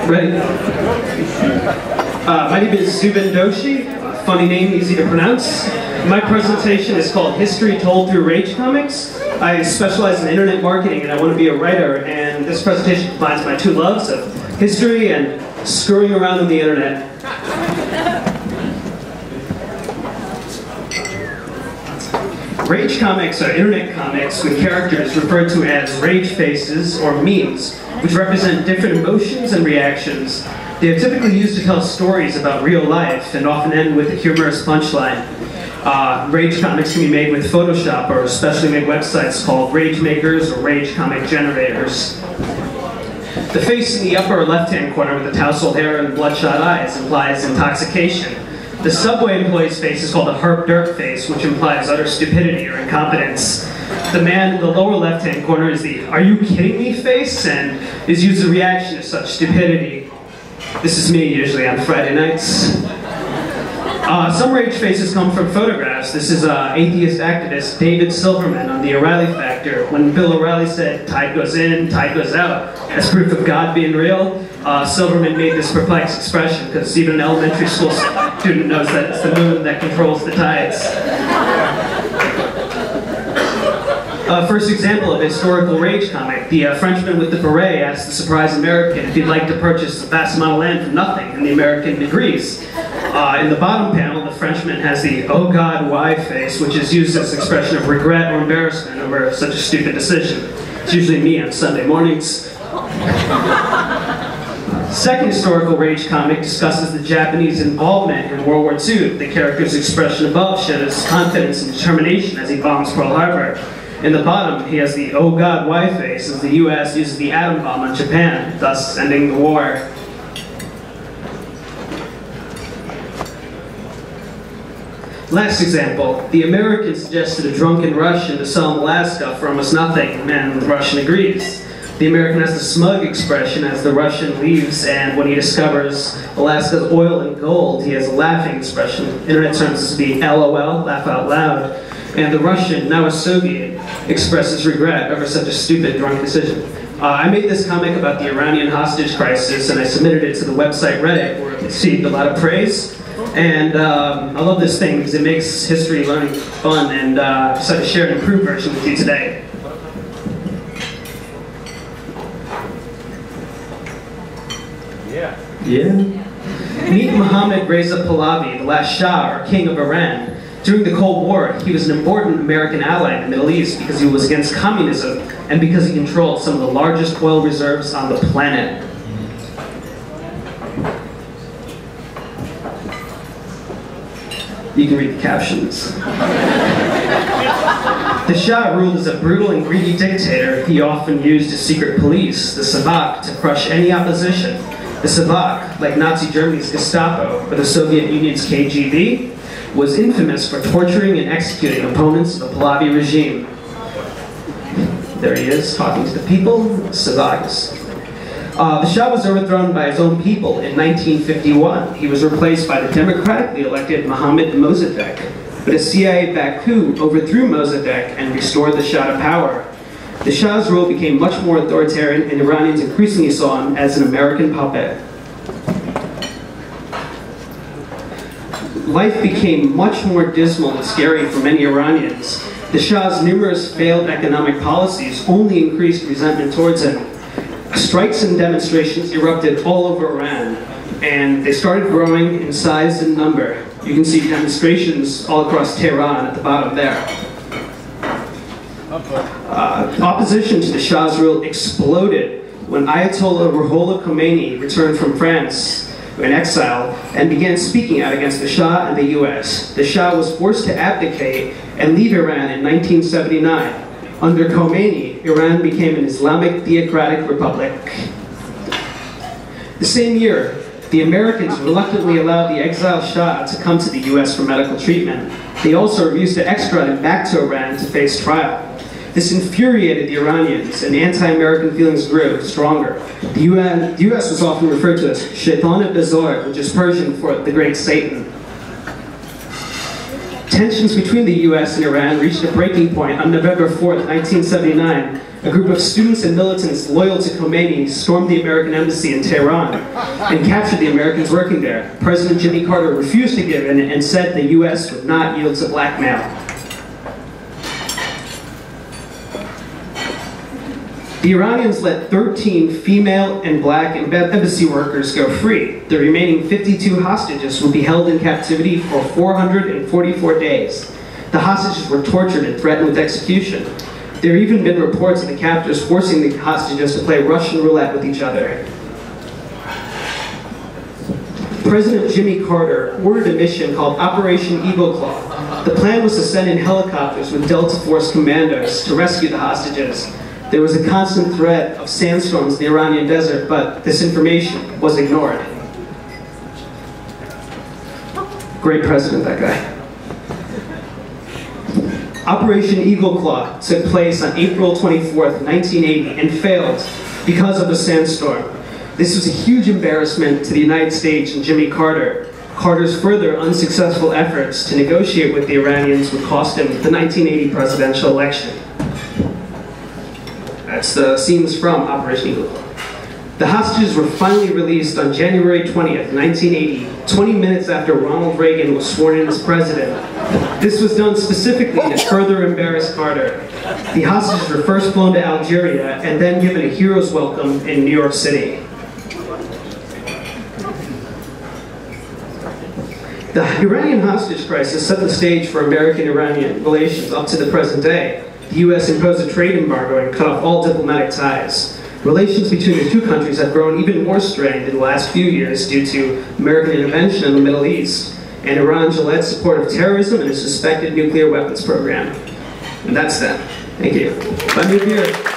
Ready? My name is Zubin Doshi. Funny name, easy to pronounce. My presentation is called History Told Through Rage Comics. I specialize in internet marketing and I want to be a writer, and this presentation combines my two loves of history and screwing around on the internet. Rage comics are internet comics with characters referred to as rage faces or memes, which represent different emotions and reactions. They are typically used to tell stories about real life and often end with a humorous punchline. Rage comics can be made with Photoshop or specially made websites called rage makers or rage comic generators. The face in the upper left-hand corner with the tousled hair and bloodshot eyes implies intoxication. The subway employee's face is called a herp derp face, which implies utter stupidity or incompetence. The man in the lower left-hand corner is the "are you kidding me" face and is used as a reaction to such stupidity. This is me usually on Friday nights. Some rage faces come from photographs. This is atheist activist David Silverman on The O'Reilly Factor. When Bill O'Reilly said, "Tide goes in, tide goes out," as proof of God being real, Silverman made this perplexed expression because even an elementary school student knows that it's the moon that controls the tides. First example of a historical rage comic. The Frenchman with the beret asks the surprised American if he'd like to purchase a vast amount of land for nothing, and the American agrees. In the bottom panel, the Frenchman has the "oh God, why" face, which is used as an expression of regret or embarrassment over such a stupid decision. It's usually me on Sunday mornings. Second historical rage comic discusses the Japanese involvement in World War II. The character's expression above shows confidence and determination as he bombs Pearl Harbor. In the bottom, he has the "oh God, why" face as the US uses the atom bomb on Japan, thus ending the war. Last example, the American suggested a drunken Russian to sell him Alaska for almost nothing, and the Russian agrees. The American has the smug expression as the Russian leaves, and when he discovers Alaska's oil and gold, he has a laughing expression. Internet terms this to be LOL, laugh out loud. And the Russian, now a Soviet, expresses regret over such a stupid, drunk decision. I made this comic about the Iranian hostage crisis, and I submitted it to the website Reddit, where it received a lot of praise. And I love this thing because it makes history learning fun, and I decided to share an improved version with you today. Yeah. Meet Mohammad Reza Pahlavi, the last Shah, or King of Iran. During the Cold War, he was an important American ally in the Middle East because he was against communism and because he controlled some of the largest oil reserves on the planet. You can read the captions. The Shah ruled as a brutal and greedy dictator. He often used his secret police, the Savak, to crush any opposition. The Savak, like Nazi Germany's Gestapo or the Soviet Union's KGB, was infamous for torturing and executing opponents of the Pahlavi regime. There he is, talking to the people, Savaks. The Shah was overthrown by his own people in 1951. He was replaced by the democratically elected Mohammad Mossadegh. But a CIA-backed coup overthrew Mossadegh and restored the Shah to power. The Shah's rule became much more authoritarian, and Iranians increasingly saw him as an American puppet. Life became much more dismal and scary for many Iranians. The Shah's numerous failed economic policies only increased resentment towards him. Strikes and demonstrations erupted all over Iran, and they started growing in size and number. You can see demonstrations all across Tehran at the bottom there. Opposition to the Shah's rule exploded when Ayatollah Ruhollah Khomeini returned from France in exile and began speaking out against the Shah and the US. The Shah was forced to abdicate and leave Iran in 1979. Under Khomeini, Iran became an Islamic theocratic republic. The same year, the Americans reluctantly allowed the exiled Shah to come to the US for medical treatment. They also refused to extradite him back to Iran to face trial. This infuriated the Iranians, and anti-American feelings grew stronger. The US was often referred to as Shaitan-e-Bezor, which is Persian for the Great Satan. Tensions between the US and Iran reached a breaking point on November 4th, 1979. A group of students and militants loyal to Khomeini stormed the American embassy in Tehran and captured the Americans working there. President Jimmy Carter refused to give in and said the US would not yield to blackmail. The Iranians let 13 female and black embassy workers go free. The remaining 52 hostages will be held in captivity for 444 days. The hostages were tortured and threatened with execution. There have even been reports of the captors forcing the hostages to play Russian roulette with each other. President Jimmy Carter ordered a mission called Operation Eagle Claw. The plan was to send in helicopters with Delta Force commandos to rescue the hostages. There was a constant threat of sandstorms in the Iranian desert, but this information was ignored. Great president, that guy. Operation Eagle Claw took place on April 24th, 1980, and failed because of the sandstorm. This was a huge embarrassment to the United States and Jimmy Carter. Carter's further unsuccessful efforts to negotiate with the Iranians would cost him the 1980 presidential election. That's the scenes from Operation Eagle Claw. The hostages were finally released on January 20th, 1980, 20 minutes after Ronald Reagan was sworn in as president. This was done specifically to further embarrass Carter. The hostages were first flown to Algeria and then given a hero's welcome in New York City. The Iranian hostage crisis set the stage for American-Iranian relations up to the present day. The U.S. imposed a trade embargo and cut off all diplomatic ties. Relations between the two countries have grown even more strained in the last few years due to American intervention in the Middle East and Iran's alleged support of terrorism and a suspected nuclear weapons program. And that's that. Thank you. Bye, New Year.